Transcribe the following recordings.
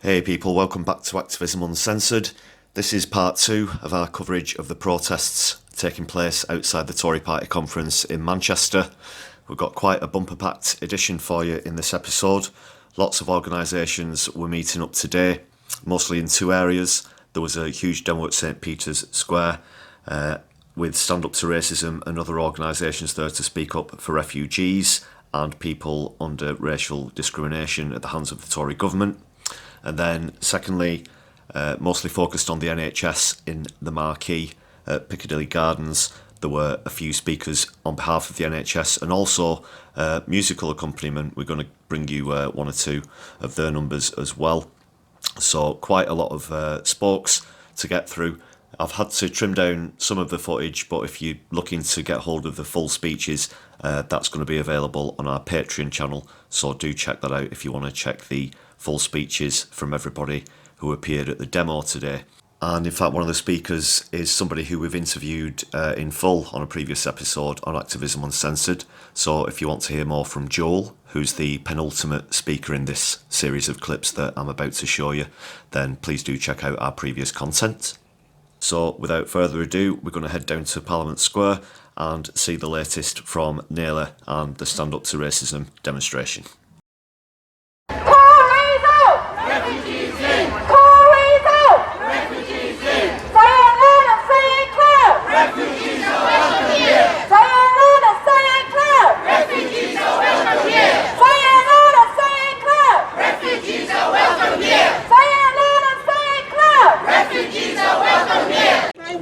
Hey people, welcome back to Activism Uncensored. This is part 2 of our coverage of the protests taking place outside the Tory Party Conference in Manchester. We've got quite a bumper-packed edition for you in this episode. Lots of organisations were meeting up today, mostly in two areas. There was a huge demo at St Peter's Square with Stand Up to Racism and other organisations there to speak up for refugees and people under racial discrimination at the hands of the Tory government. And then secondly, mostly focused on the NHS in the Marquee at Piccadilly Gardens. There were a few speakers on behalf of the NHS and also musical accompaniment. We're going to bring you one or two of their numbers as well. So quite a lot of spokes to get through. I've had to trim down some of the footage, but if you're looking to get hold of the full speeches, that's going to be available on our Patreon channel. So do check that out if you want to check the full speeches from everybody who appeared at the demo today. And in fact, one of the speakers is somebody who we've interviewed in full on a previous episode on Activism Uncensored. So if you want to hear more from Joel, who's the penultimate speaker in this series of clips that I'm about to show you, then please do check out our previous content. So without further ado, we're going to head down to Parliament Square and see the latest from Naylor and the Stand Up to Racism demonstration.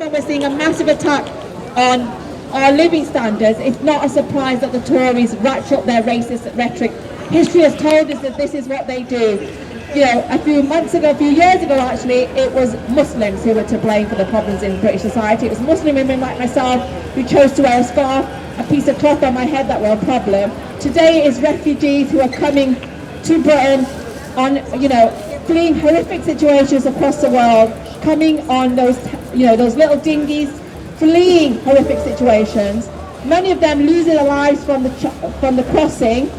We're seeing a massive attack on our living standards. It's not a surprise that the Tories ratchet up their racist rhetoric. History has told us that this is what they do. You know, a few years ago actually, it was Muslims who were to blame for the problems in British society. It was Muslim women like myself who chose to wear a scarf, a piece of cloth on my head that were a problem. Today it is refugees who are coming to Britain on, fleeing horrific situations across the world, coming on those little dinghies, fleeing horrific situations. Many of them losing their lives from the crossing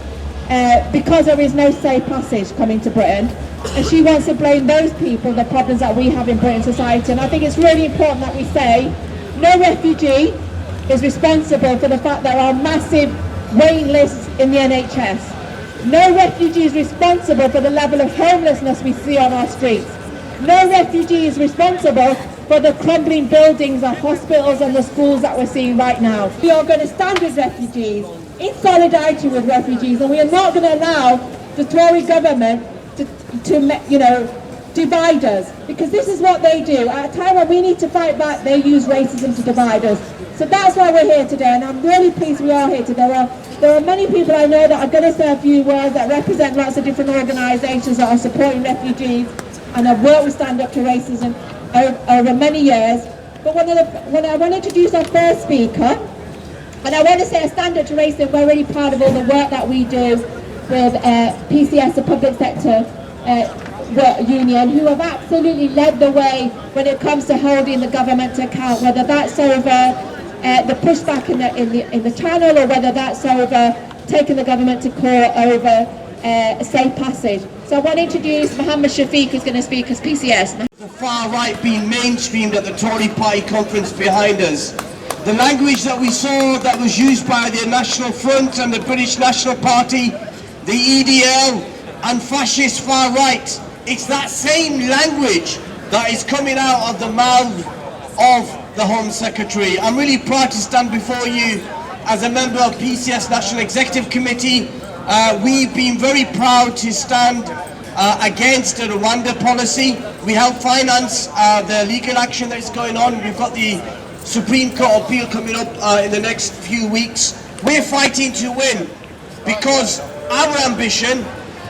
because there is no safe passage coming to Britain. And she wants to blame those people, the problems that we have in British society. And I think it's really important that we say no refugee is responsible for the fact that there are massive waiting lists in the NHS. No refugee is responsible for the level of homelessness we see on our streets. No refugee is responsible for the crumbling buildings, the hospitals and the schools that we're seeing right now. We are going to stand with refugees, in solidarity with refugees, and we are not going to allow the Tory government to divide us, because this is what they do. At a time when we need to fight back, they use racism to divide us. So that's why we're here today, and I'm really pleased we are here today. There are many people I know that are going to say a few words that represent lots of different organisations that are supporting refugees and have worked with Stand Up to Racism over many years. But when I want to introduce our first speaker, and I want to say at Stand Up to Racism, we're really proud of all the work that we do with PCS, the Public Sector Union, who have absolutely led the way when it comes to holding the government to account, whether that's over the pushback in the channel, or whether that's over taking the government to court over a safe passage. So I want to introduce Mohammed Shafiq, who's going to speak as PCS. The far right being mainstreamed at the Tory Party Conference behind us. The language that we saw that was used by the National Front and the British National Party, the EDL and fascist far right, it's that same language that is coming out of the mouth of the Home Secretary. I'm really proud to stand before you as a member of PCS National Executive Committee. We've been very proud to stand against the Rwanda policy. We help finance the legal action that is going on. We've got the Supreme Court appeal coming up in the next few weeks. We're fighting to win because our ambition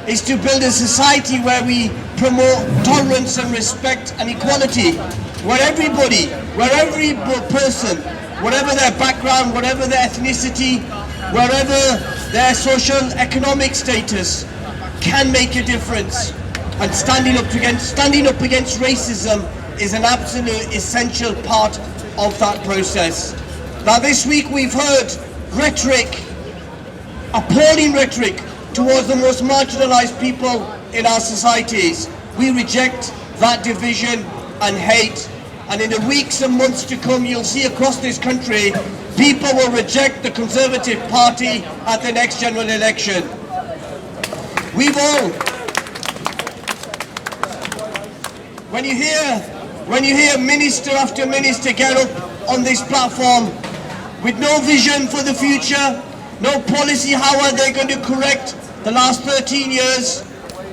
is to build a society where we promote tolerance and respect and equality, where every person, whatever their background, whatever their ethnicity, wherever their social economic status, can make a difference. And standing up against racism is an absolute essential part of that process. Now this week we've heard rhetoric, appalling rhetoric towards the most marginalized people in our societies. We reject that division and hate. And in the weeks and months to come, you'll see across this country, people will reject the Conservative Party at the next general election. We will. When you hear minister after minister get up on this platform with no vision for the future, no policy, how are they going to correct the last 13 years?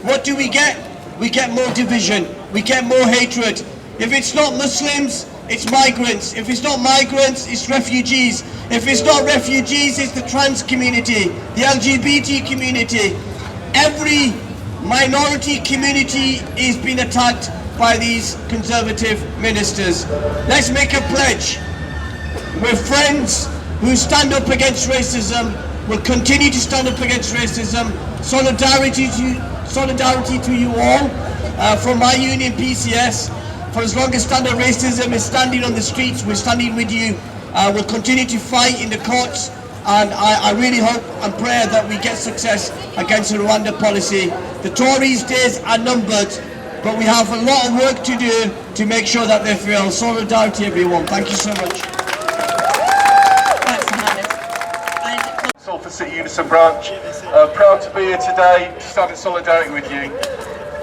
What do we get? We get more division, we get more hatred. If it's not Muslims, it's migrants. If it's not migrants, it's refugees. If it's not refugees, it's the trans community, the LGBT community. Every minority community is being attacked by these Conservative ministers. Let's make a pledge. We're friends who stand up against racism. We'll continue to stand up against racism. Solidarity to you all from my union PCS. For as long as standard racism is standing on the streets, we're standing with you. We'll continue to fight in the courts, and I really hope and pray that we get success against the Rwanda policy. The Tories' days are numbered, but we have a lot of work to do to make sure that they feel. Solidarity, everyone. Thank you so much. Thanks, Mohammed. Salford City Unison branch. Proud to be here today to stand in solidarity with you.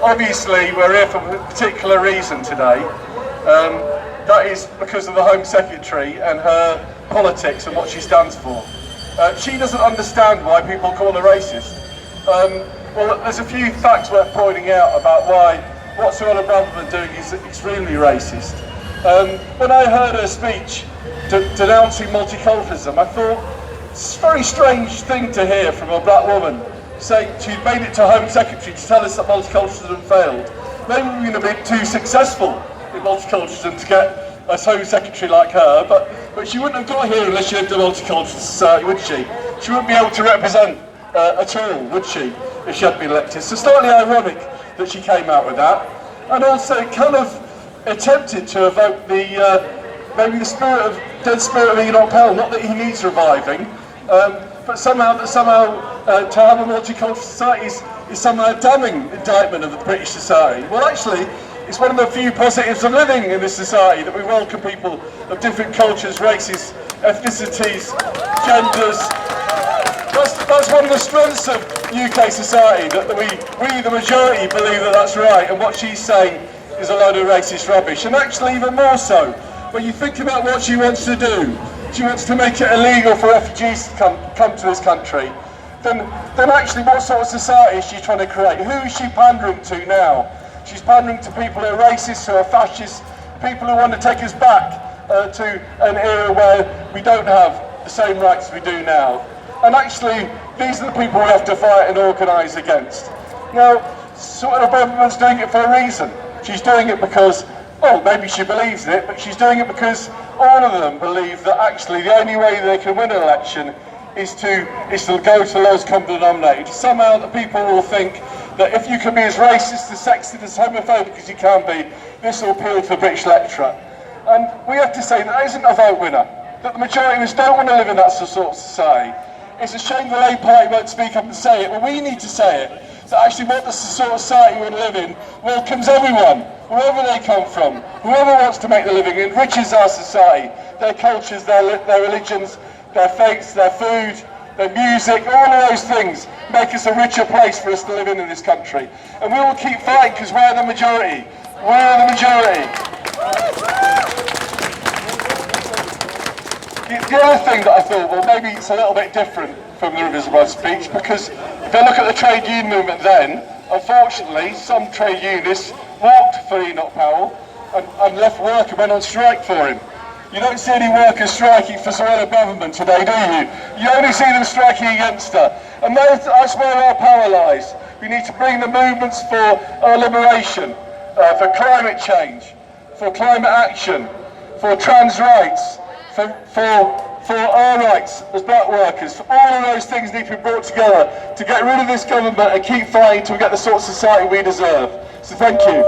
Obviously, we're here for a particular reason today. That is because of the Home Secretary and her politics and what she stands for. She doesn't understand why people call her racist. Well, there's a few facts worth pointing out about why what Suella Braverman doing is extremely racist. When I heard her speech denouncing multiculturalism, I thought, it's a very strange thing to hear from a black woman. Saying she'd made it to Home Secretary to tell us that multiculturalism failed. Maybe we're going to be too successful in multiculturalism to get a Home Secretary like her, but she wouldn't have got here unless she lived in a multicultural society, would she? She wouldn't be able to represent at all, would she, if she had been elected? So slightly ironic that she came out with that, and also kind of attempted to evoke the maybe the dead spirit of Enoch Pell. Not that he needs reviving, but somehow to have a multicultural society is somehow a damning indictment of the British society. Well, actually, it's one of the few positives of living in this society, that we welcome people of different cultures, races, ethnicities, genders. That's one of the strengths of UK society, that we the majority believe that that's right, and what she's saying is a load of racist rubbish. And actually, even more so, when you think about what she wants to do, she wants to make it illegal for refugees to come to this country. Then actually, what sort of society is she trying to create? Who is she pandering to now? She's pandering to people who are racist, who are fascists, people who want to take us back to an era where we don't have the same rights we do now. And actually, these are the people we have to fight and organise against. Now, Suella Braverman's doing it for a reason. She's doing it because, well, maybe she believes in it, but she's doing it because all of them believe that actually the only way they can win an election is to go to the lowest common denominator. Somehow the people will think that if you can be as racist, as sexist, as homophobic as you can be, this will appeal to the British electorate. And we have to say that isn't a vote winner, that the majority of us don't want to live in that sort of society. It's a shame the Labour Party won't speak up and say it, but we need to say it. That actually what the sort of society we want to live in welcomes everyone, wherever they come from, whoever wants to make the living, enriches our society, their cultures, their religions, their faiths, their food, their music, all of those things make us a richer place for us to live in this country. And we will keep fighting because we're the majority. We're the majority. The other thing that I thought, well, maybe it's a little bit different from the Rivers Above speech, because if I look at the trade union movement then, unfortunately, some trade unionists walked for Enoch Powell and left work and went on strike for him. You don't see any workers striking for Suella Braverman today, do you? You only see them striking against her. And that's where our power lies. We need to bring the movements for our liberation, for climate change, for climate action, for trans rights, for our rights as black workers. For all of those things need to be brought together to get rid of this government and keep fighting till we get the sort of society we deserve. So thank you.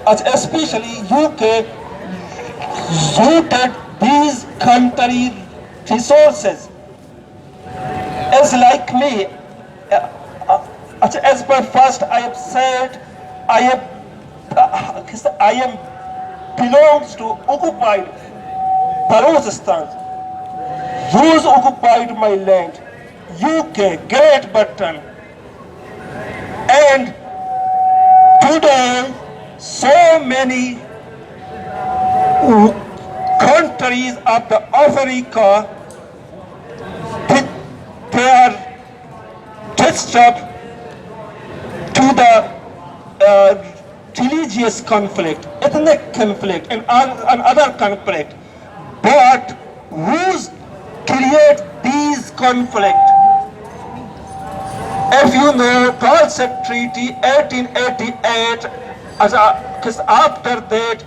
Especially UK looted these country resources. as like me, as per first I have said, I am belongs to occupied Balochistan. Those occupied my land, UK, Great Britain, and today so many countries of the Africa, they are disturbed to the religious conflict, ethnic conflict, and other conflict. But who's create these conflict? If you know, Concept Treaty 1888, because after that,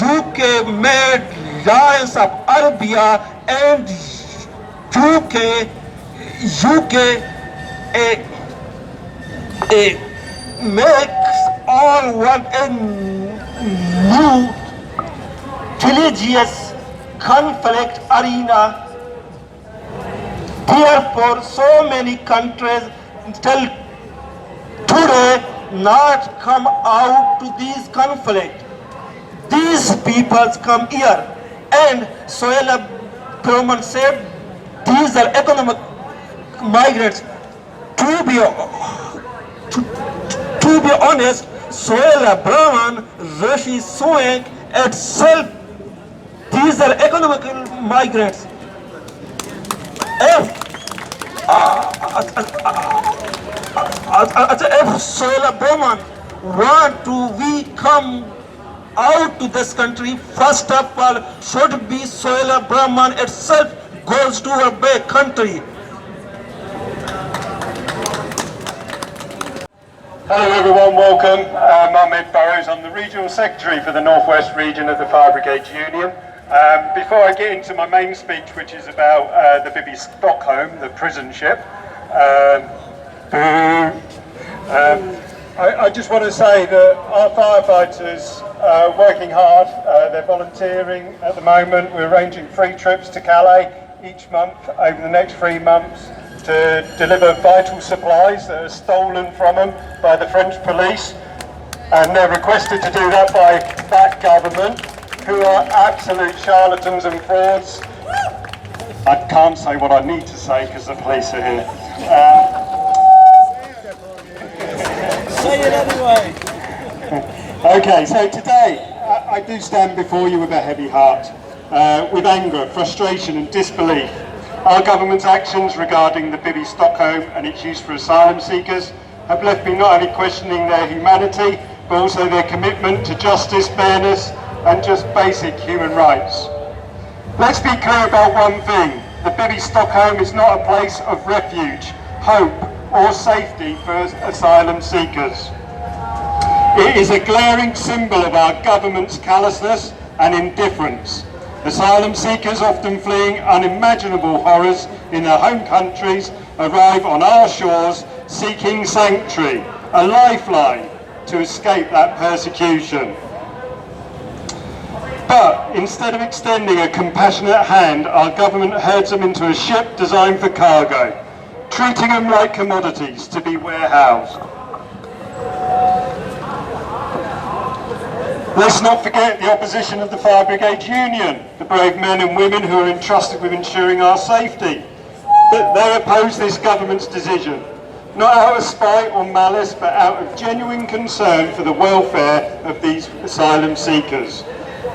UK made Alliance of Arabia and UK makes all one a new religious conflict arena. Therefore, so many countries till today not come out to these conflict. These peoples come here, and Sohela Brahman said these are economic migrants. To be honest, Sohela Brahman, Rishi Sunak itself, these are economic migrants. If Sohela Brahman want to we come out to this country, first of all should be Sohela Brahman itself goes to her back country. Hello everyone, welcome. I'm Ed Burrows. I'm the Regional Secretary for the North West region of the Fire Brigade Union. Before I get into my main speech, which is about the Bibi Stockholm, the prison ship, I just want to say that our firefighters are working hard. They're volunteering at the moment. We're arranging 3 trips to Calais each month over the next 3 months to deliver vital supplies that are stolen from them by the French police, and they're requested to do that by that government, who are absolute charlatans and frauds. I can't say what I need to say because the police are here. Say it anyway. Okay, so today I do stand before you with a heavy heart, with anger, frustration and disbelief. Our government's actions regarding the Bibi Stockholm and its use for asylum seekers have left me not only questioning their humanity, but also their commitment to justice, fairness and just basic human rights. Let's be clear about one thing. The Bibi Stockholm is not a place of refuge, hope or safety for asylum seekers. It is a glaring symbol of our government's callousness and indifference. Asylum seekers, often fleeing unimaginable horrors in their home countries, arrive on our shores seeking sanctuary, a lifeline to escape that persecution. But instead of extending a compassionate hand, our government herds them into a ship designed for cargo, treating them like commodities to be warehoused. Let's not forget the opposition of the Fire Brigade Union, the brave men and women who are entrusted with ensuring our safety. But they oppose this government's decision, not out of spite or malice, but out of genuine concern for the welfare of these asylum seekers.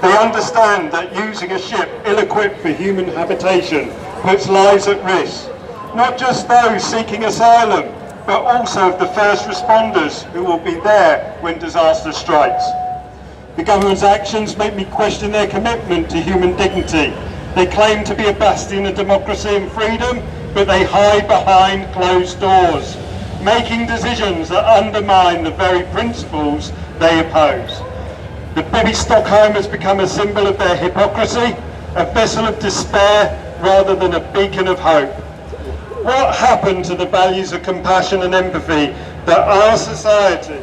They understand that using a ship ill-equipped for human habitation puts lives at risk, not just those seeking asylum, but also of the first responders who will be there when disaster strikes. The government's actions make me question their commitment to human dignity. They claim to be a bastion of democracy and freedom, but they hide behind closed doors, making decisions that undermine the very principles they oppose. The Bibi Stockholm has become a symbol of their hypocrisy, a vessel of despair rather than a beacon of hope. What happened to the values of compassion and empathy that our society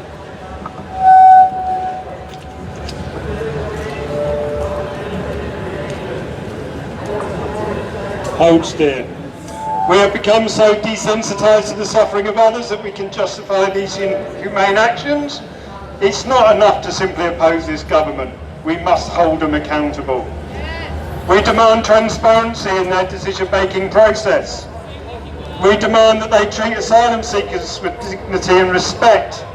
holds dear? We have become so desensitised to the suffering of others that we can justify these inhumane actions. It's not enough to simply oppose this government. We must hold them accountable. We demand transparency in their decision-making process. We demand that they treat asylum seekers with dignity and respect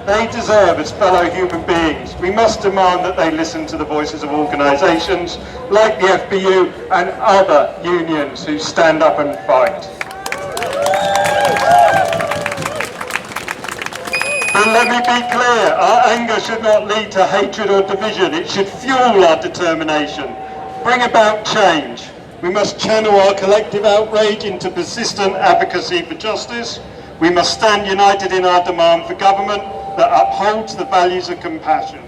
they deserve as fellow human beings. We must demand that they listen to the voices of organisations like the FBU and other unions who stand up and fight. But let me be clear, our anger should not lead to hatred or division. It should fuel our determination, bring about change. We must channel our collective outrage into persistent advocacy for justice. We must stand united in our demand for government that upholds the values of compassion.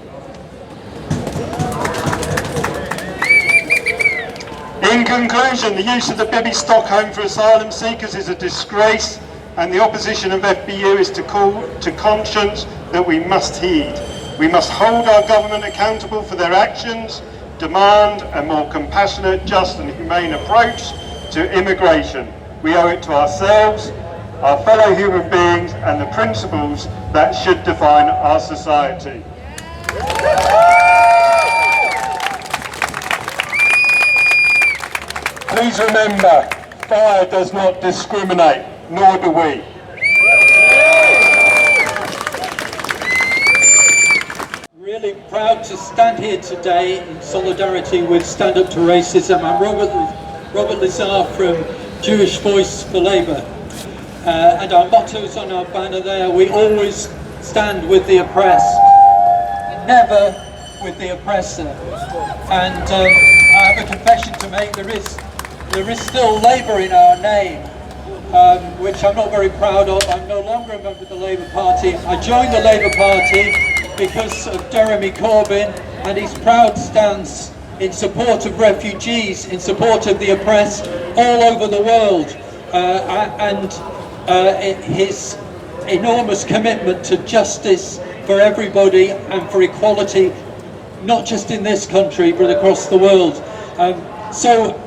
In conclusion, the use of the Bibby Stockholm for asylum seekers is a disgrace, and the opposition of FBU is to call to conscience that we must heed. We must hold our government accountable for their actions, demand a more compassionate, just and humane approach to immigration. We owe it to ourselves, our fellow human beings, and the principles that should define our society. Please remember, fire does not discriminate, nor do we. Really proud to stand here today in solidarity with Stand Up to Racism. I'm Robert Lazar from Jewish Voice for Labour. And our motto is on our banner there: we always stand with the oppressed, never with the oppressor. And I have a confession to make. There is still Labour in our name, which I'm not very proud of. I'm no longer a member of the Labour Party. I joined the Labour Party because of Jeremy Corbyn and his proud stance in support of refugees, in support of the oppressed all over the world, and his enormous commitment to justice for everybody and for equality, not just in this country but across the world. So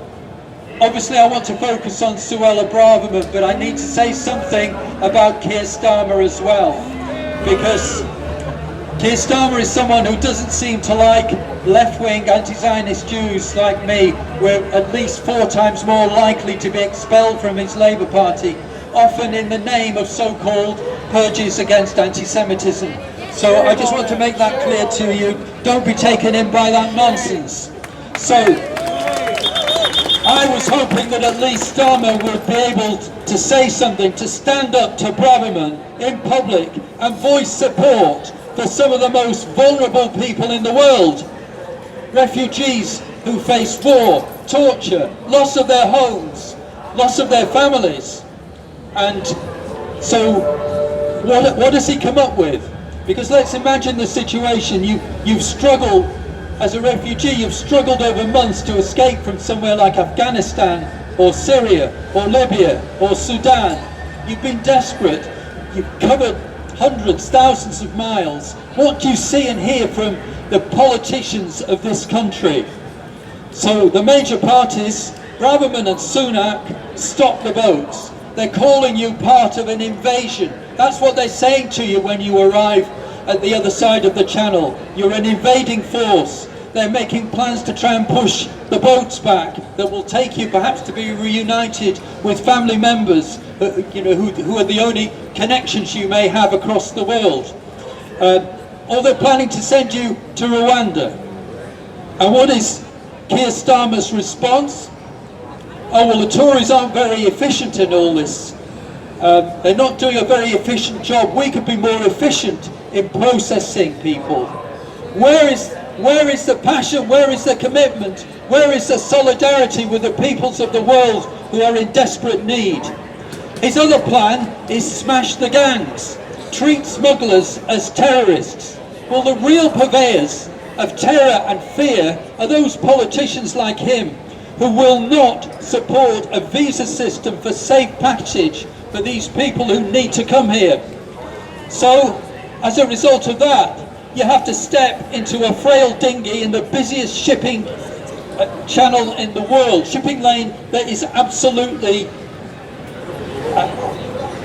obviously I want to focus on Suella Braverman, but I need to say something about Keir Starmer as well, because Keir Starmer is someone who doesn't seem to like left-wing anti-Zionist Jews like me. We're at least 4 times more likely to be expelled from his Labour Party, often in the name of so-called purges against anti-Semitism. So I just want to make that clear to you. Don't be taken in by that nonsense. So I was hoping that at least Starmer would be able to say something, to stand up to Braverman in public and voice support for some of the most vulnerable people in the world. Refugees who face war, torture, loss of their homes, loss of their families. And so what does he come up with? Because let's imagine the situation. You've struggled as a refugee, you've struggled over months to escape from somewhere like Afghanistan or Syria or Libya or Sudan. You've been desperate, you've covered hundreds, thousands of miles. What do you see and hear from the politicians of this country? So the major parties, Braverman and Sunak, stop the boats. They're calling you part of an invasion. That's what they're saying to you when you arrive at the other side of the channel. You're an invading force. They're making plans to try and push the boats back that will take you perhaps to be reunited with family members who are the only connections you may have across the world. Or they're planning to send you to Rwanda. And what is Keir Starmer's response? Oh, well, the Tories aren't very efficient in all this. They're not doing a very efficient job. We could be more efficient in processing people. Where is the passion? Where is the commitment? Where is the solidarity with the peoples of the world who are in desperate need? His other plan is smash the gangs, treat smugglers as terrorists. Well, the real purveyors of terror and fear are those politicians like him who will not support a visa system for safe passage for these people who need to come here. So, as a result of that, you have to step into a frail dinghy in the busiest shipping channel in the world, shipping lane that is absolutely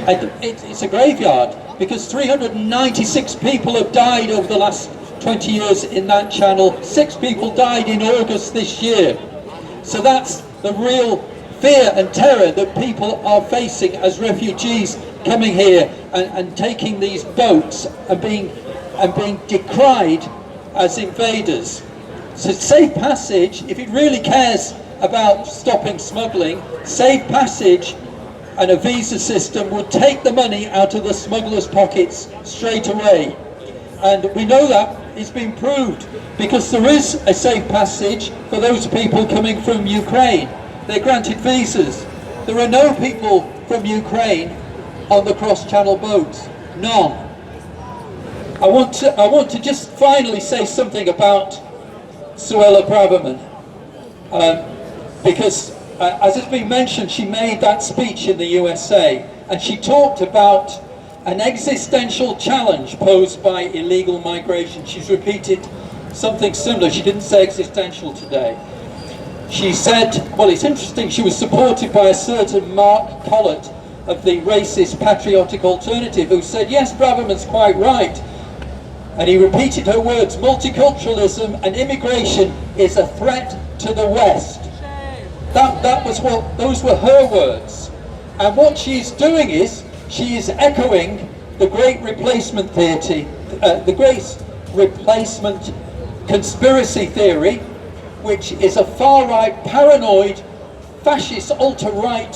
And it's a graveyard, because 396 people have died over the last 20 years in that channel. 6 people died in August this year. So that's the real fear and terror that people are facing as refugees coming here and taking these boats and being decried as invaders. So safe passage, if it really cares about stopping smuggling, safe passage and a visa system would take the money out of the smugglers' pockets straight away. And we know that it's been proved, because there is a safe passage for those people coming from Ukraine. They're granted visas. There are no people from Ukraine on the cross-channel boats. None. I want to just finally say something about Suella Braverman, because as has been mentioned, she made that speech in the USA, and she talked about an existential challenge posed by illegal migration. She's repeated something similar. She didn't say existential today. She said, well, it's interesting, she was supported by a certain Mark Collett of the racist Patriotic Alternative, who said, yes, Braverman's quite right. And he repeated her words, multiculturalism and immigration is a threat to the West. Those were her words. And what she's doing is, she is echoing the great replacement theory, the great replacement conspiracy theory, which is a far-right, paranoid, fascist, alt-right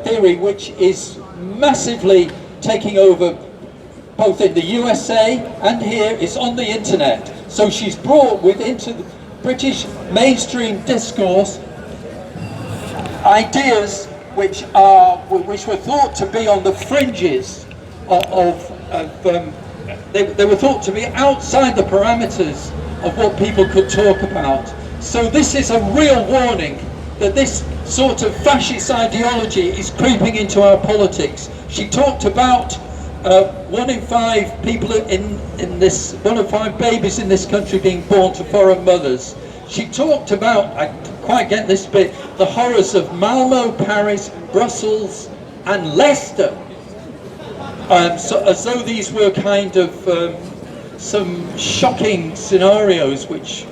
theory, which is massively taking over both in the USA and here. It's on the internet. So she's brought into the British mainstream discourse ideas which were thought to be on the fringes they were thought to be outside the parameters of what people could talk about. So this is a real warning that this sort of fascist ideology is creeping into our politics. She talked about 1 in 5 people in this, 1 in 5 babies in this country being born to foreign mothers. She talked about, I didn't quite get this bit, the horrors of Malmo, Paris, Brussels and Leicester. So as though these were kind of some shocking scenarios which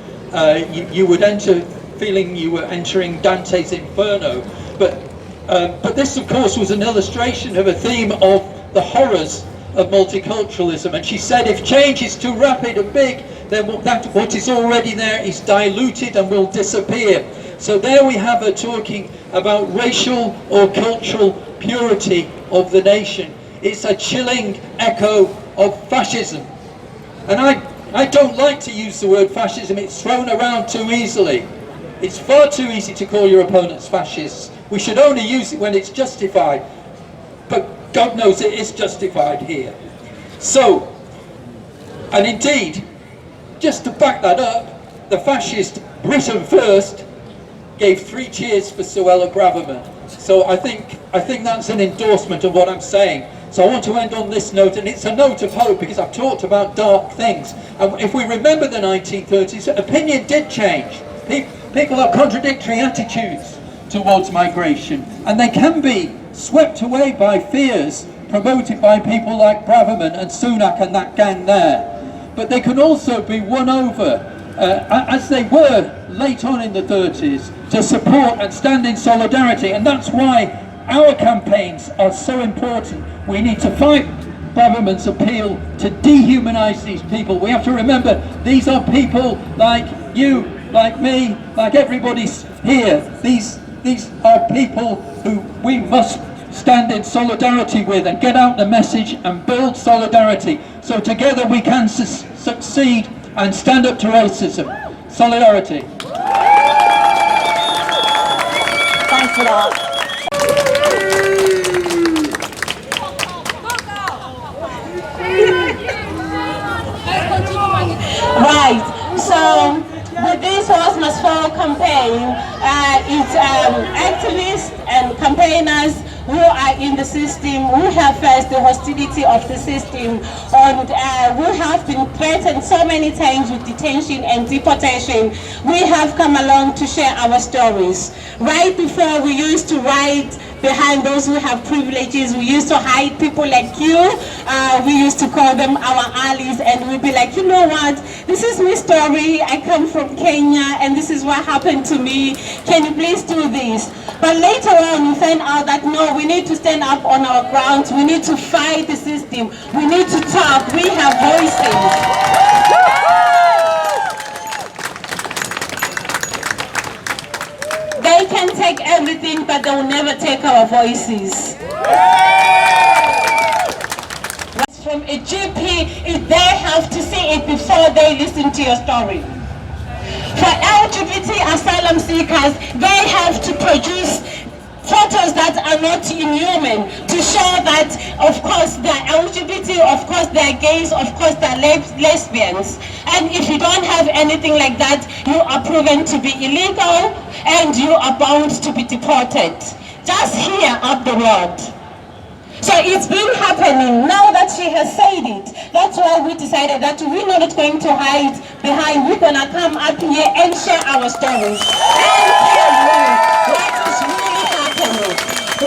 you would enter feeling you were entering Dante's Inferno. But this of course was an illustration of a theme of the horrors of multiculturalism, and she said if change is too rapid and big, then what is already there is diluted and will disappear. So there we have her talking about racial or cultural purity of the nation. It's a chilling echo of fascism. And I don't like to use the word fascism, it's thrown around too easily. It's far too easy to call your opponents fascists. We should only use it when it's justified. But God knows it is justified here. So, and indeed, just to back that up, the fascist Britain First gave 3 cheers for Suella Braverman. So I think that's an endorsement of what I'm saying. So I want to end on this note, and it's a note of hope because I've talked about dark things. And if we remember the 1930s, opinion did change. People have contradictory attitudes towards migration, and they can be swept away by fears promoted by people like Braverman and Sunak and that gang there. But they can also be won over, as they were late on in the 30s, to support and stand in solidarity. And that's why our campaigns are so important. We need to fight Braverman's appeal to dehumanise these people. We have to remember these are people like you, like me, like everybody here. These are people who we must stand in solidarity with and get out the message and build solidarity. So together we can succeed and stand up to racism. Solidarity. Thanks a lot. Right, so with this Horse Must Fall campaign, it's activists and campaigners who are in the system, who have faced the hostility of the system, and who have been threatened so many times with detention and deportation. We have come along to share our stories. Right before we used to write behind those who have privileges. We used to hide people like you. We used to call them our allies, and we'd be like, you know what, this is my story. I come from Kenya, and this is what happened to me. Can you please do this? But later on, we find out that no, we need to stand up on our grounds. We need to fight the system. We need to talk. We have voices. They can take everything, but they will never take our voices. From a GP, if they have to see it before they listen to your story. For LGBT asylum seekers, they have to produce photos that are not inhuman to show that, of course, they're LGBT, of course, they're gays, of course, they're lesbians. And if you don't have anything like that, you are proven to be illegal and you are bound to be deported. Just here up the road. So it's been happening. Now that she has said it, that's why we decided that we're not going to hide behind. We're going to come up here and share our stories and tell you what is really happening.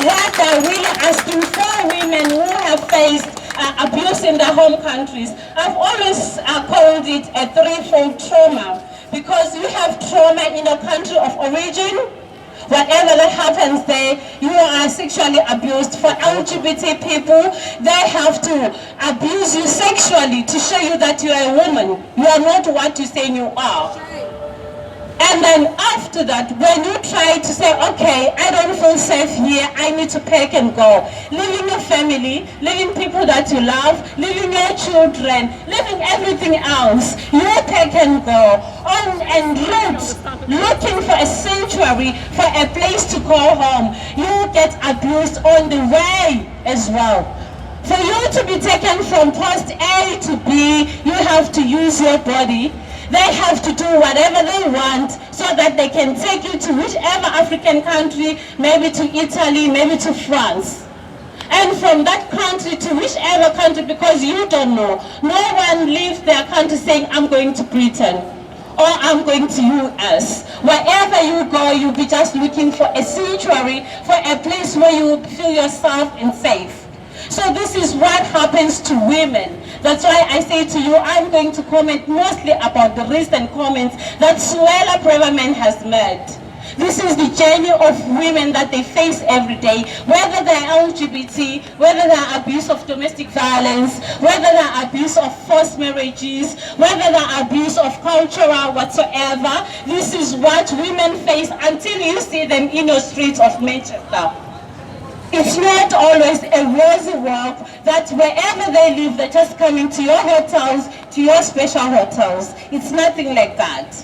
What they're really asking for women who have faced abuse in their home countries. I've always called it a threefold trauma, because you have trauma in the country of origin. Whatever that happens there, you are sexually abused. For LGBT people, they have to abuse you sexually to show you that you are a woman. You are not what you say you are. And then after that, when you try to say, okay, I don't feel safe here, I need to pack and go, leaving your family, leaving people that you love, leaving your children, leaving everything else, you pack and go on and looking for a sanctuary, for a place to go home. You get abused on the way as well. For you to be taken from post A to B, you have to use your body. They have to do whatever they want so that they can take you to whichever African country, maybe to Italy, maybe to France. And from that country to whichever country, because you don't know. No one leaves their country saying, I'm going to Britain or I'm going to US. Wherever you go, you'll be just looking for a sanctuary, for a place where you will feel yourself and safe. So this is what happens to women. That's why I say to you, I'm going to comment mostly about the recent comments that Suella Braverman has made. This is the journey of women that they face every day, whether they're LGBT, whether they're abuse of domestic violence, whether they're abuse of forced marriages, whether they're abuse of cultural whatsoever. This is what women face until you see them in the streets of Manchester. It's not always a rosy walk that wherever they live, they're just coming to your hotels, to your special hotels. It's nothing like that.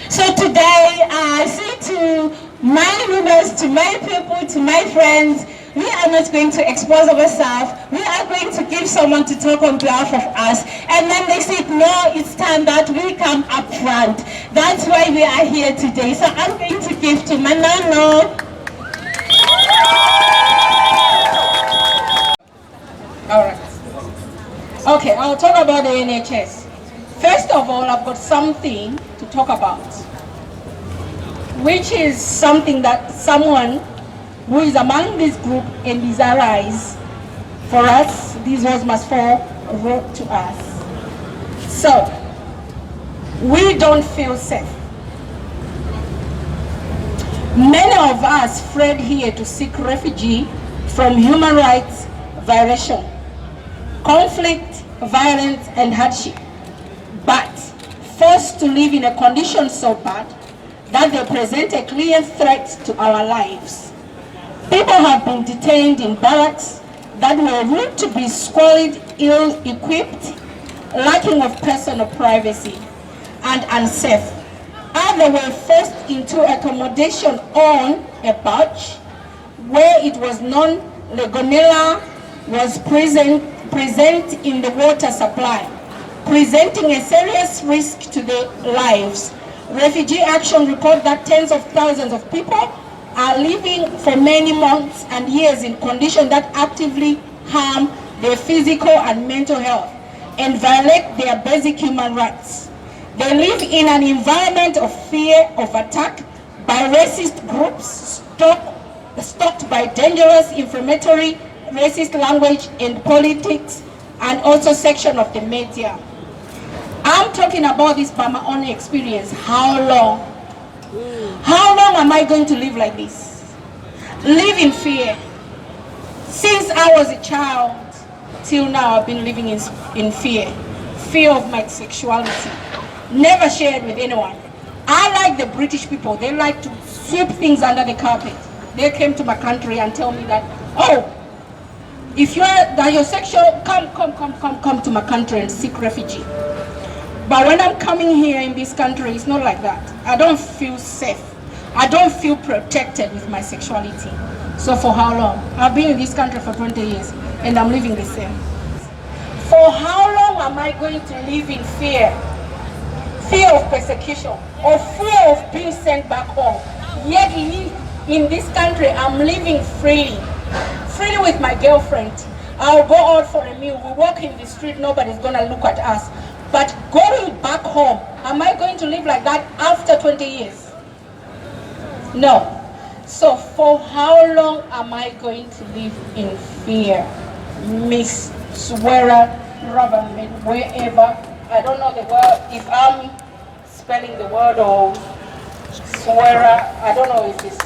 So today, I say to my members, to my people, to my friends, we are not going to expose ourselves. We are going to give someone to talk on behalf of us. And then they said, no, it's time that we come up front. That's why we are here today. So I'm going to give to Manano. All right. Okay, I'll talk about the NHS. First of all, I've got something to talk about, which is something that someone who is among this group and is allies for us, these words must fall, wrote to us. So, we don't feel safe. Many of us fled here to seek refuge from human rights violation, conflict, violence, and hardship, but forced to live in a condition so bad that they present a clear threat to our lives. People have been detained in barracks that were ruled to be squalid, ill-equipped, lacking of personal privacy, and unsafe. Others were forced into accommodation on a barge where it was known Legionella was present in the water supply, presenting a serious risk to their lives. Refugee Action report that tens of thousands of people are living for many months and years in conditions that actively harm their physical and mental health and violate their basic human rights. They live in an environment of fear of attack by racist groups, stalked by dangerous, inflammatory, racist language in politics, and also section of the media. I'm talking about this by my own experience. How long? How long am I going to live like this? Live in fear. Since I was a child till now, I've been living in fear. Fear of my sexuality. Never shared with anyone. I like the British people. They like to sweep things under the carpet. They came to my country and tell me that, oh, if you're sexual, come to my country and seek refugee. But when I'm coming here in this country, it's not like that. I don't feel safe. I don't feel protected with my sexuality. So for how long? I've been in this country for 20 years and I'm living the same. For how long am I going to live in fear? Fear of persecution or fear of being sent back home. Yet in this country, I'm living freely. Freely with my girlfriend. I'll go out for a meal. We walk in the street, nobody's gonna look at us. But going back home, am I going to live like that after 20 years? No. So for how long am I going to live in fear? Miss Swearer, government, wherever. I don't know the word, if I'm spelling the word or Swearer, I don't know if it's,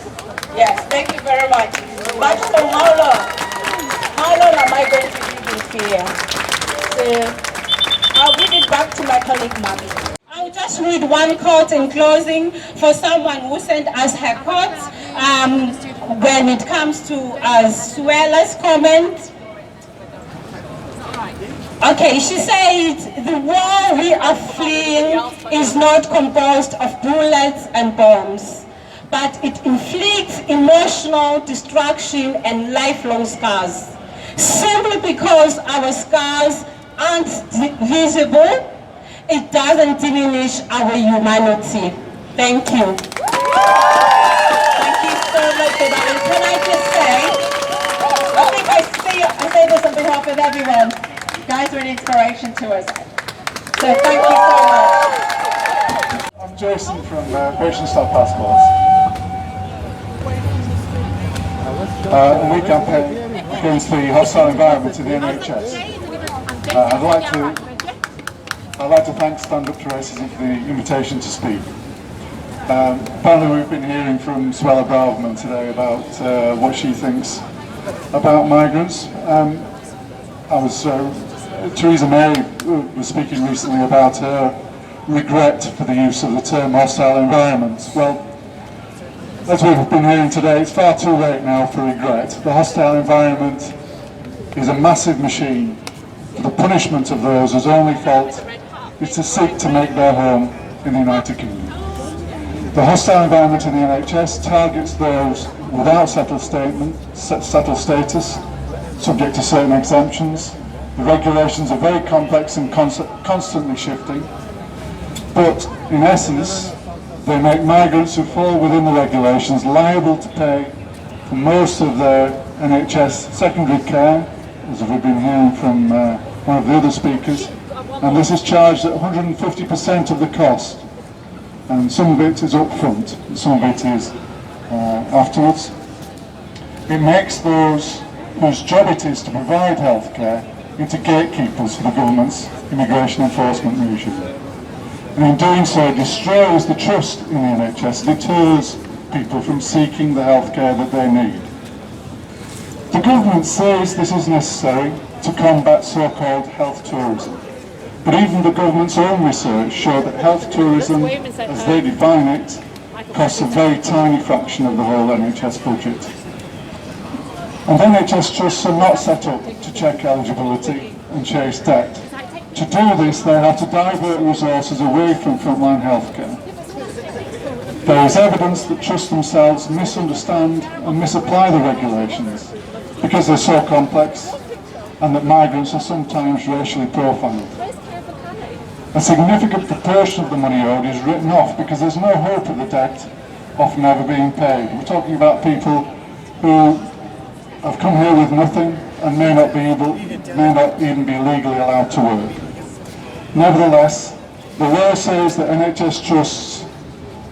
yes, thank you very much. But for how long? How long am I going to live in fear? So, I'll give it back to my colleague, Mami. I'll just read one quote in closing for someone who sent us her quote when it comes to Suela's comment. Okay, she said, the war we are fleeing is not composed of bullets and bombs, but it inflicts emotional destruction and lifelong scars. Simply because our scars aren't visible, it doesn't diminish our humanity. Thank you. Thank you so much for that. And can I just say, I think I say this on behalf of everyone. You guys are an inspiration to us. So thank you so much. I'm Jason from Patient Stop Passports. And we campaign against the hostile environment in the NHS. I'd like to thank Stand Up to Racism for the invitation to speak. Apparently we've been hearing from Suella Braverman today about what she thinks about migrants. Theresa May was speaking recently about her regret for the use of the term hostile environment. Well, as we've been hearing today, it's far too late now for regret. The hostile environment is a massive machine. The punishment of those whose only fault is to seek to make their home in the United Kingdom. The hostile environment in the NHS targets those without settled status, subject to certain exemptions. The regulations are very complex and constantly shifting, but in essence, they make migrants who fall within the regulations liable to pay for most of their NHS secondary care, as we've been hearing from one of the other speakers, and this is charged at 150% of the cost, and some of it is up front, and some of it is afterwards. It makes those whose job it is to provide healthcare into gatekeepers for the government's immigration enforcement regime. And in doing so, it destroys the trust in the NHS, deters people from seeking the healthcare that they need. The government says this is necessary to combat so-called health tourism. But even the government's own research showed that health tourism, as they define it, costs a very tiny fraction of the whole NHS budget. And NHS trusts are not set up to check eligibility and chase debt. To do this, they have to divert resources away from frontline healthcare. There is evidence that trusts themselves misunderstand and misapply the regulations because they're so complex, and that migrants are sometimes racially profiled. A significant proportion of the money owed is written off because there's no hope of the debt often ever being paid. We're talking about people who have come here with nothing and may not even be legally allowed to work. Nevertheless, the law says that NHS trusts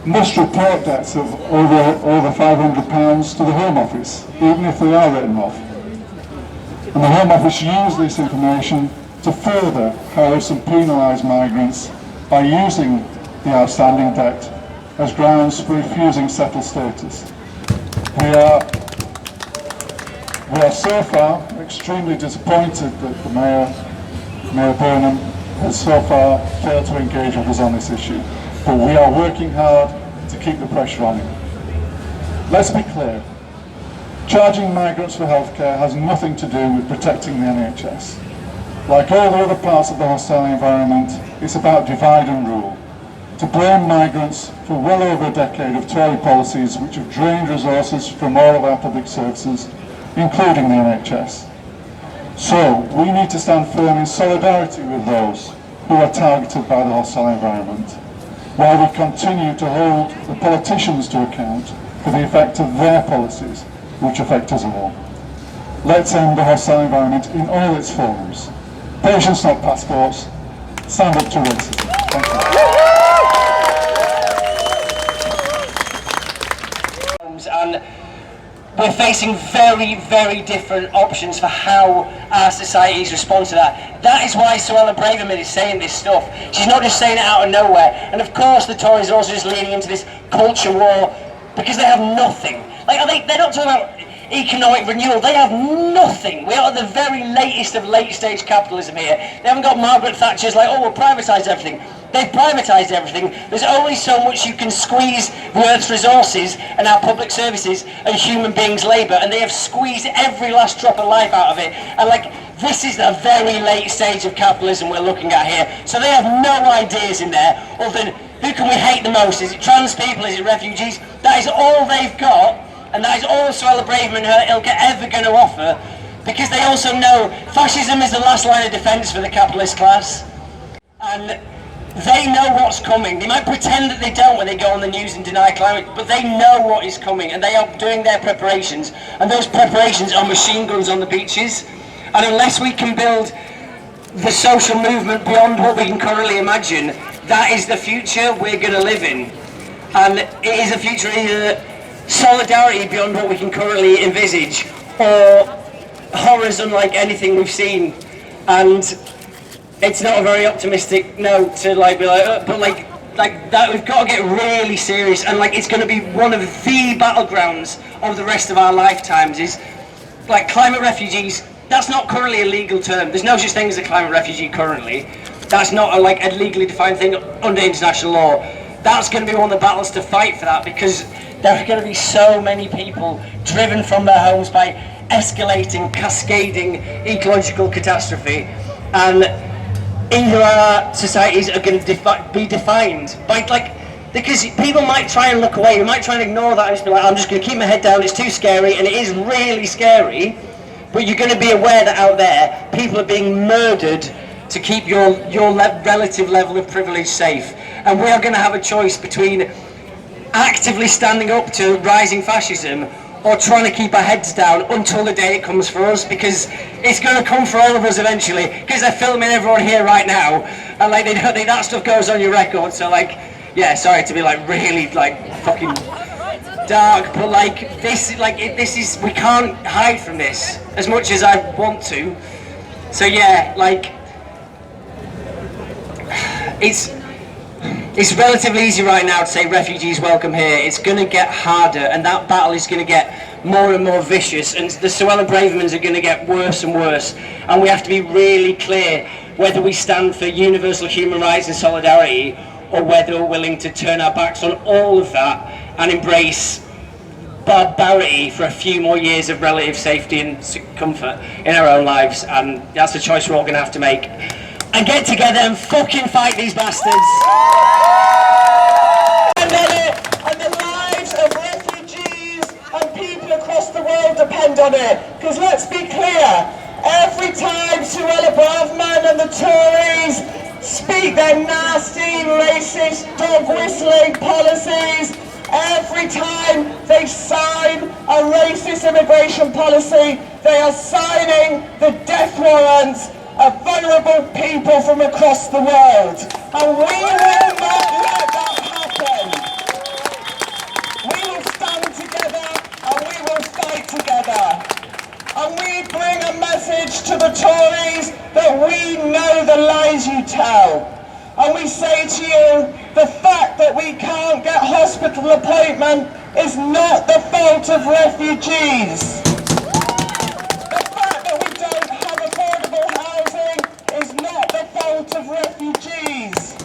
must report debts of over £500 to the Home Office, even if they are written off. And the Home Office use this information to further harass and penalise migrants by using the outstanding debt as grounds for refusing settled status. We are so far extremely disappointed that the Mayor Burnham has so far failed to engage with us on this issue, but we are working hard to keep the pressure on him. Let's be clear, charging migrants for healthcare has nothing to do with protecting the NHS. Like all the other parts of the hostile environment, it's about divide and rule. To blame migrants for well over a decade of Tory policies which have drained resources from all of our public services, including the NHS. So, we need to stand firm in solidarity with those who are targeted by the hostile environment, while we continue to hold the politicians to account for the effect of their policies, which affect us all. Let's end the hostile environment in all its forms. Patience, not passports. Stand up to racism. Thank you. And we're facing very, very different options for how our societies respond to that. That is why Suella Braverman is saying this stuff. She's not just saying it out of nowhere. And of course the Tories are also just leaning into this culture war because they have nothing. Like, they're not talking about economic renewal, they have nothing. We are at the very latest of late stage capitalism here. They haven't got Margaret Thatcher's like, oh, we'll privatise everything. They've privatised everything. There's only so much you can squeeze the Earth's resources and our public services and human beings' labour, and they have squeezed every last drop of life out of it. And like, this is the very late stage of capitalism we're looking at here. So they have no ideas in there other than, who can we hate the most? Is it trans people? Is it refugees? That is all they've got, and that is all Suella Braverman and her ilk are ever going to offer, because they also know fascism is the last line of defence for the capitalist class. And they know what's coming. They might pretend that they don't when they go on the news and deny climate, but they know what is coming, and they are doing their preparations, and those preparations are machine guns on the beaches. And unless we can build the social movement beyond what we can currently imagine, that is the future we're going to live in. And it is a future either solidarity beyond what we can currently envisage, or horrors unlike anything we've seen. And it's not a very optimistic note to like be like, but like that we've got to get really serious, and like it's going to be one of the battlegrounds of the rest of our lifetimes. Is like climate refugees. That's not currently a legal term. There's no such thing as a climate refugee currently. That's not a legally defined thing under international law. That's going to be one of the battles to fight for that, because there are going to be so many people driven from their homes by escalating, cascading ecological catastrophe, and either our societies are going to be defined by because people might try and look away, you might try and ignore that and just be like, I'm just going to keep my head down, it's too scary, and it is really scary, but you're going to be aware that out there people are being murdered to keep your relative level of privilege safe. And we are going to have a choice between actively standing up to rising fascism or trying to keep our heads down until the day it comes for us, because it's going to come for all of us eventually, because they're filming everyone here right now, and like that stuff goes on your record. So like, yeah, sorry to be like really like fucking dark, but like this is we can't hide from this as much as I want to. So yeah, like it's relatively easy right now to say refugees welcome here. It's going to get harder, and that battle is going to get more and more vicious, and the Suella Bravermans are going to get worse and worse, and we have to be really clear whether we stand for universal human rights and solidarity, or whether we're willing to turn our backs on all of that and embrace barbarity for a few more years of relative safety and comfort in our own lives. And that's the choice we're all going to have to make. And get together and fucking fight these bastards. And the lives of refugees and people across the world depend on it. Because let's be clear, every time Suella Braverman and the Tories speak their nasty, racist, dog-whistling policies, every time they sign a racist immigration policy, they are signing the death warrants of vulnerable people from across the world. And we will not let that happen. together. And we bring a message to the Tories that we know the lies you tell. And we say to you, the fact that we can't get hospital appointment is not the fault of refugees. The fact that we don't have affordable housing is not the fault of refugees.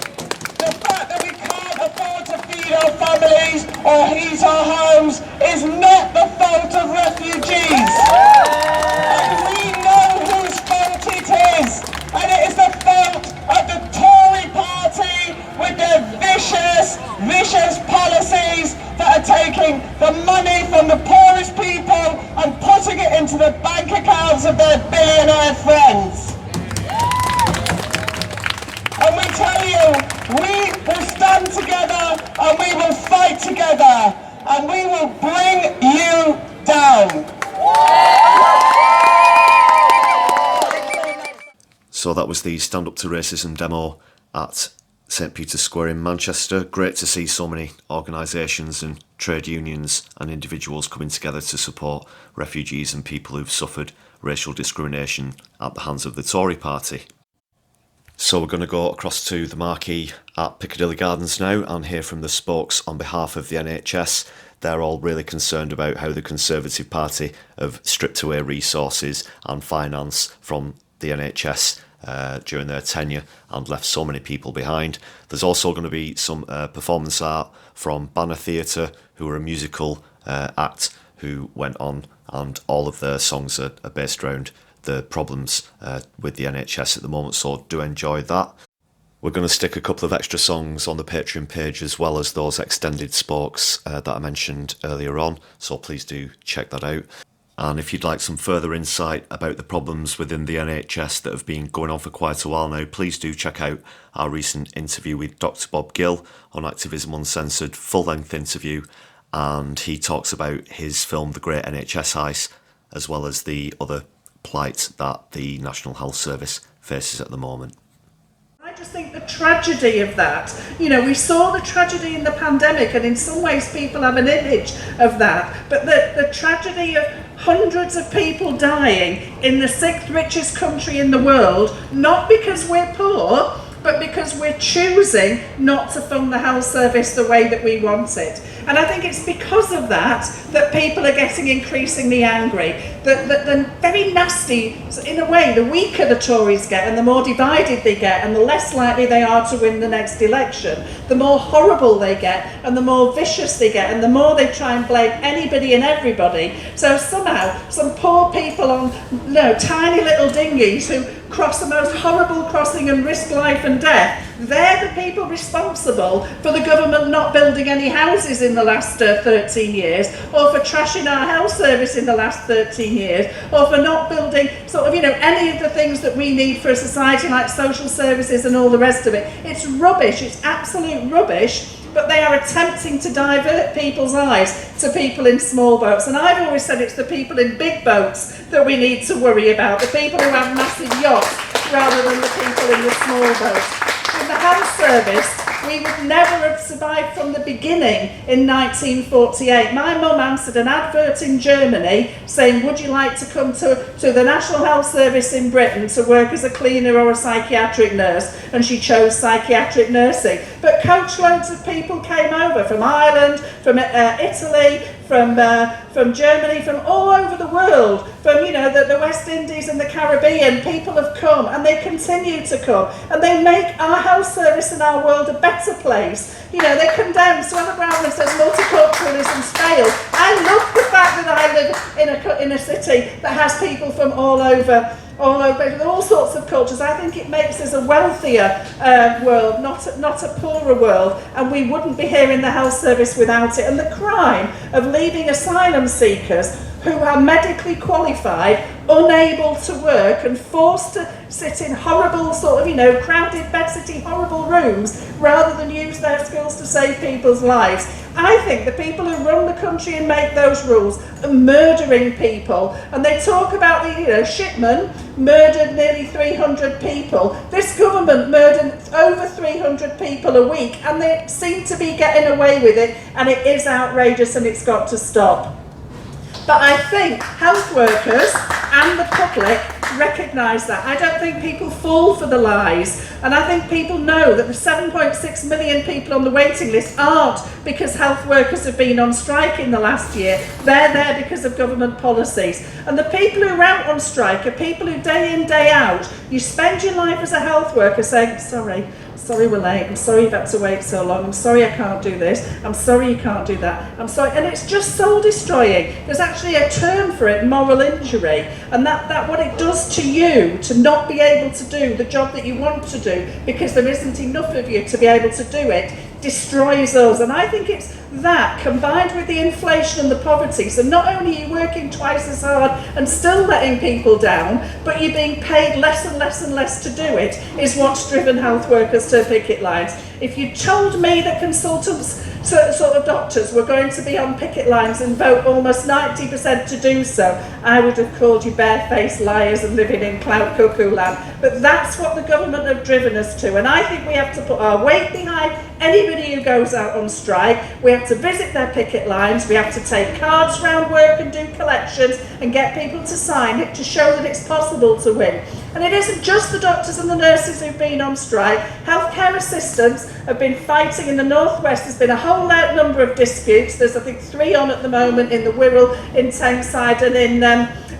The fact that we can't afford to feed our families or heat our homes is not the fault of refugees. And we know whose fault it is. And it is the fault of the Tory party with their vicious policies that are taking the money from the poorest people and putting it into the bank accounts of their billionaire friends. And we tell you, we will stand together and we will fight together and we will bring you down. So that was the Stand Up to Racism demo at St Peter's Square in Manchester. Great to see so many organisations and trade unions and individuals coming together to support refugees and people who've suffered racial discrimination at the hands of the Tory party. So we're going to go across to the Marquee at Piccadilly Gardens now and hear from the spokes on behalf of the NHS. They're all really concerned about how the Conservative Party have stripped away resources and finance from the NHS during their tenure and left so many people behind. There's also going to be some performance art from Banner Theatre, who are a musical act who went on, and all of their songs are based around the problems with the NHS at the moment, so do enjoy that. We're going to stick a couple of extra songs on the Patreon page as well as those extended spokes that I mentioned earlier on, so please do check that out. And if you'd like some further insight about the problems within the NHS that have been going on for quite a while now, please do check out our recent interview with Dr. Bob Gill on Activism Uncensored, full-length interview, and he talks about his film The Great NHS Heist, as well as the other plight that the National Health Service faces at the moment. I just think the tragedy of that, we saw the tragedy in the pandemic, and in some ways people have an image of that, but the tragedy of hundreds of people dying in the 6th richest country in the world, not because we're poor, but because we're choosing not to fund the health service the way that we want it. And I think it's because of that that people are getting increasingly angry. The very nasty, in a way, the weaker the Tories get and the more divided they get and the less likely they are to win the next election, the more horrible they get and the more vicious they get and the more they try and blame anybody and everybody. So somehow, some poor people on tiny little dinghies who cross the most horrible crossing and risk life and death, they're the people responsible for the government not building any houses in the last 13 years, or for trashing our health service in the last 13 years, or for not building any of the things that we need for a society like social services and all the rest of it. It's rubbish, it's absolute rubbish. But they are attempting to divert people's eyes to people in small boats. And I've always said it's the people in big boats that we need to worry about, the people who have massive yachts rather than the people in the small boats. In the health service, we would never have survived from the beginning in 1948. My mum answered an advert in Germany saying, would you like to come to the National Health Service in Britain to work as a cleaner or a psychiatric nurse? And she chose psychiatric nursing. But coachloads of people came over from Ireland, from Italy, from Germany, from all over the world, from the West Indies and the Caribbean. People have come and they continue to come, and they make our health service and our world a better place. They condemn, Suella Brownman says multiculturalism's failed. I love the fact that I live in a city that has people from all over, with all sorts of cultures. I think it makes us a wealthier world, not a poorer world, and we wouldn't be here in the health service without it. And the crime of leaving asylum seekers who are medically qualified, unable to work and forced to sit in horrible crowded bed-sitting horrible rooms rather than use their skills to save people's lives. I think the people who run the country and make those rules are murdering people, and they talk about the Shipman murdered nearly 300 people. This government murdered over 300 people a week, and they seem to be getting away with it, and it is outrageous and it's got to stop. But I think health workers and the public recognise that. I don't think people fall for the lies, and I think people know that the 7.6 million people on the waiting list aren't because health workers have been on strike in the last year. They're there because of government policies. And the people who are out on strike are people who day in, day out, you spend your life as a health worker saying, sorry we're late, I'm sorry you've had to wait so long, I'm sorry I can't do this, I'm sorry you can't do that, I'm sorry, and it's just soul destroying. There's actually a term for it, moral injury, and that what it does to you to not be able to do the job that you want to do because there isn't enough of you to be able to do it, destroys us. And I think it's that combined with the inflation and the poverty, so not only are you working twice as hard and still letting people down, but you're being paid less and less and less to do it, is what's driven health workers to picket lines. If you told me that consultants, sort of doctors, were going to be on picket lines and vote almost 90% to do so, I would have called you barefaced liars and living in cloud cuckoo land. But that's what the government have driven us to, and I think we have to put our weight behind anybody who goes out on strike. We have to visit their picket lines, we have to take cards around work and do collections and get people to sign it to show that it's possible to win. And it isn't just the doctors and the nurses who've been on strike. Healthcare assistants have been fighting in the northwest. There's been a whole number of disputes. There's I think 3 on at the moment in the Wirral, in Tameside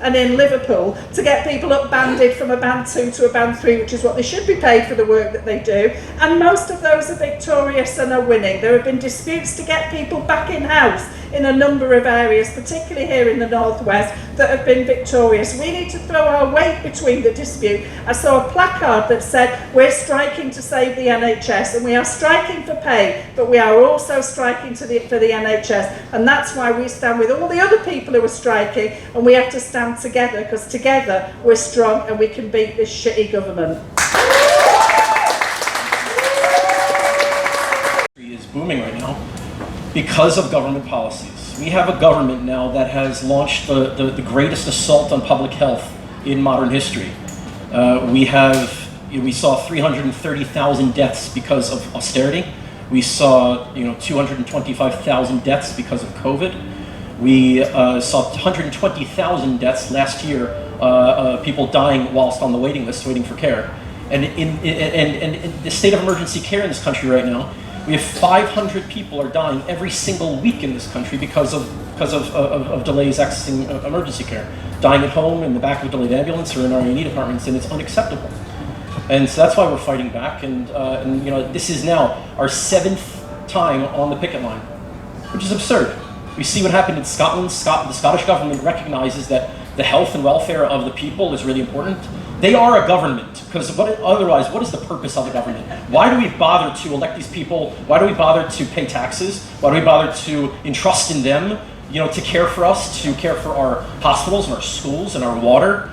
and in Liverpool to get people up-banded from a band 2 to a band 3, which is what they should be paid for the work that they do. And most of those are victorious and are winning. There have been disputes to get people back in-house in a number of areas, particularly here in the northwest, that have been victorious. We need to throw our weight between the dispute. I saw a placard that said, we're striking to save the NHS, and we are striking for pay, but we are also striking for the NHS, and that's why we stand with all the other people who are striking, and we have to stand together, because together we're strong and we can beat this shitty government. Is booming right now because of government policies. We have a government now that has launched the greatest assault on public health in modern history. We saw 330,000 deaths because of austerity. We saw 225,000 deaths because of COVID. We saw 120,000 deaths last year, people dying whilst on the waiting list waiting for care. And in the state of emergency care in this country right now, we have 500 people are dying every single week in this country because of delays accessing emergency care. Dying at home, in the back of a delayed ambulance, or in our A&E departments, and it's unacceptable. And so that's why we're fighting back. And this is now our 7th time on the picket line, which is absurd. We see what happened in Scotland. The Scottish government recognizes that the health and welfare of the people is really important. They are a government, because otherwise, what is the purpose of the government? Why do we bother to elect these people? Why do we bother to pay taxes? Why do we bother to entrust in them, to care for us, to care for our hospitals and our schools and our water?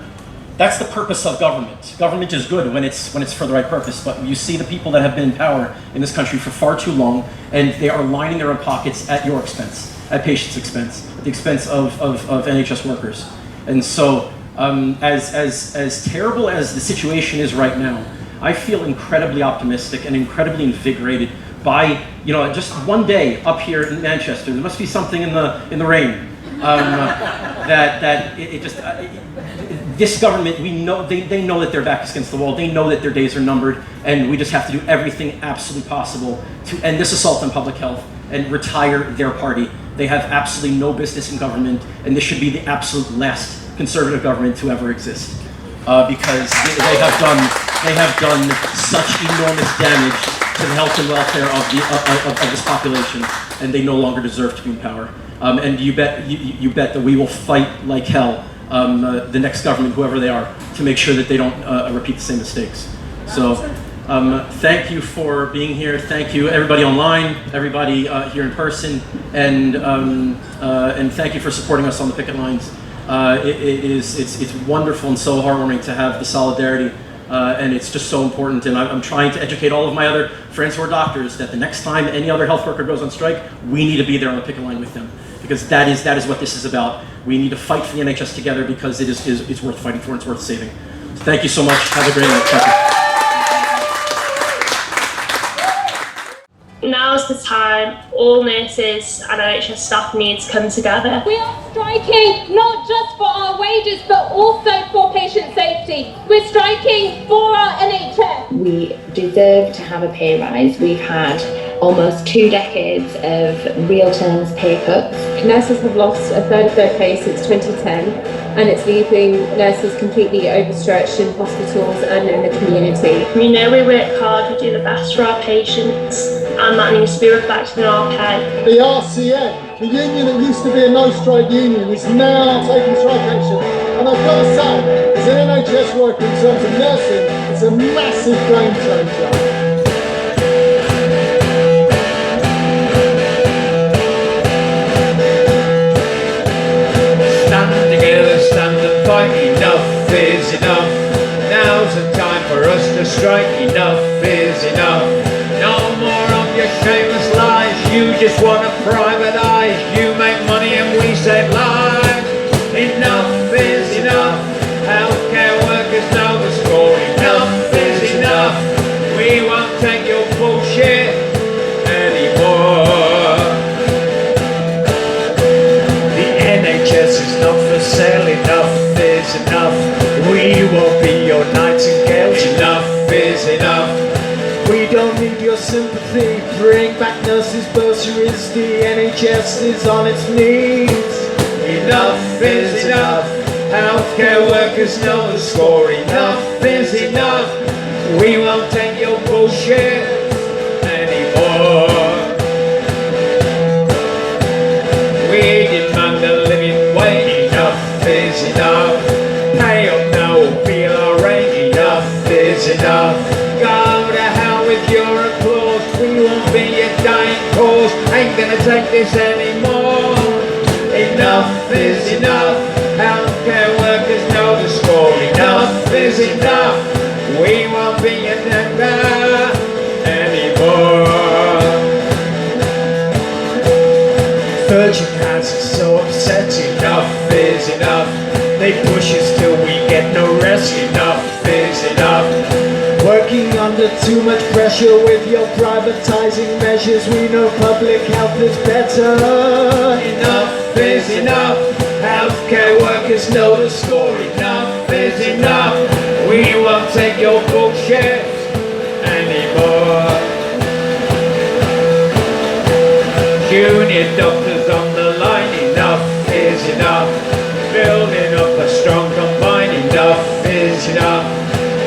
That's the purpose of government. Government is good when it's for the right purpose, but you see the people that have been in power in this country for far too long, and they are lining their own pockets at your expense, at patients' expense, at the expense of NHS workers. And so, as terrible as the situation is right now, I feel incredibly optimistic and incredibly invigorated by just one day up here in Manchester. There must be something in the rain this government, we know they know that their back is against the wall. They know that their days are numbered, and we just have to do everything absolutely possible to end this assault on public health and retire their party. They have absolutely no business in government, and this should be the absolute last conservative government to ever exist, because they have done such enormous damage to the health and welfare of this population, and they no longer deserve to be in power. And you bet that we will fight like hell, the next government, whoever they are, to make sure that they don't repeat the same mistakes. So thank you for being here. Thank you everybody online, everybody here in person, and thank you for supporting us on the picket lines. It's wonderful and so heartwarming to have the solidarity, and it's just so important. And I'm trying to educate all of my other friends who are doctors that the next time any other health worker goes on strike, we need to be there on the picket line with them, because that is what this is about. We need to fight for the NHS together, because it's worth fighting for and it's worth saving. So thank you so much. Have a great night. Thank you. Now's the time all nurses and NHS staff need to come together. We are striking not just for our wages but also for patient safety. We're striking for our NHS. We deserve to have a pay rise. We've had almost 2 decades of real terms pay cuts. Nurses have lost a third of their pay since 2010 and it's leaving nurses completely overstretched in hospitals and in the community. We know we work hard, we do the best for our patients, and that needs to be reflected in our pay. The RCN, the union that used to be a no-strike union, is now taking strike action. And I've got to say, as an NHS worker in terms of nursing, it's a massive game changer. Enough is enough. Now's the time for us to strike. Enough is enough. No more of your shameless lies. You just want to privatise. You make money and we save lives. Enough is enough. Healthcare workers know the score. Enough is enough. We won't take your bullshit anymore. The NHS is not for sale. Enough is enough. We won't be your nightingales. Enough is enough. We don't need your sympathy. Bring back nurses' bursaries. The NHS is on its knees. Enough is enough. Healthcare workers know the score. Enough is enough. We won't take your bullshit anymore. We demand a living wage. Enough is enough. Pay up now or feel our rage. Enough is enough. Go to hell with your applause. We won't be your dying cause. Ain't gonna take this anymore. Enough is enough. Healthcare workers know the score. Enough is enough. We won't be your neighbour anymore. Virgin has it so upset. Enough is enough. They push us till we get no rest. Enough is enough. Working under too much pressure with your privatising measures. We know public health is better. Enough is enough. Healthcare workers know the score. Enough is enough. We won't take your bullshit anymore. Junior doctors on the line. Enough is enough. Building up a strong combine. Enough is enough.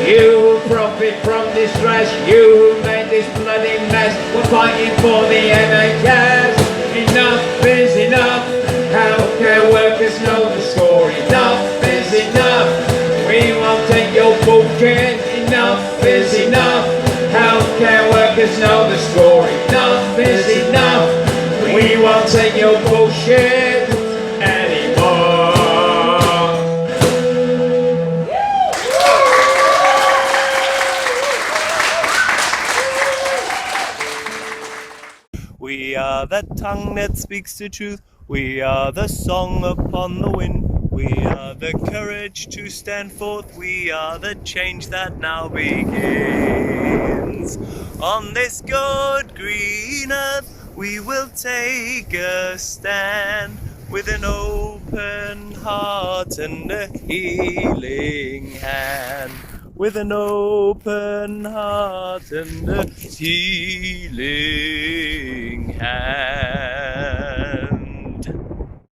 You who profit from this trash, you who made this bloody mess, we're fighting for the NHS. Enough is enough. Healthcare workers know the score. Enough is enough. We won't take your bullshit. Enough is enough. Healthcare workers know the score. Enough is enough. We won't take your bullshit anymore. We are the tongue that speaks the truth. We are the song upon the wind. We are the courage to stand forth. We are the change that now begins. On this good green earth, we will take a stand with an open heart and a healing hand. With an open heart and a healing hand.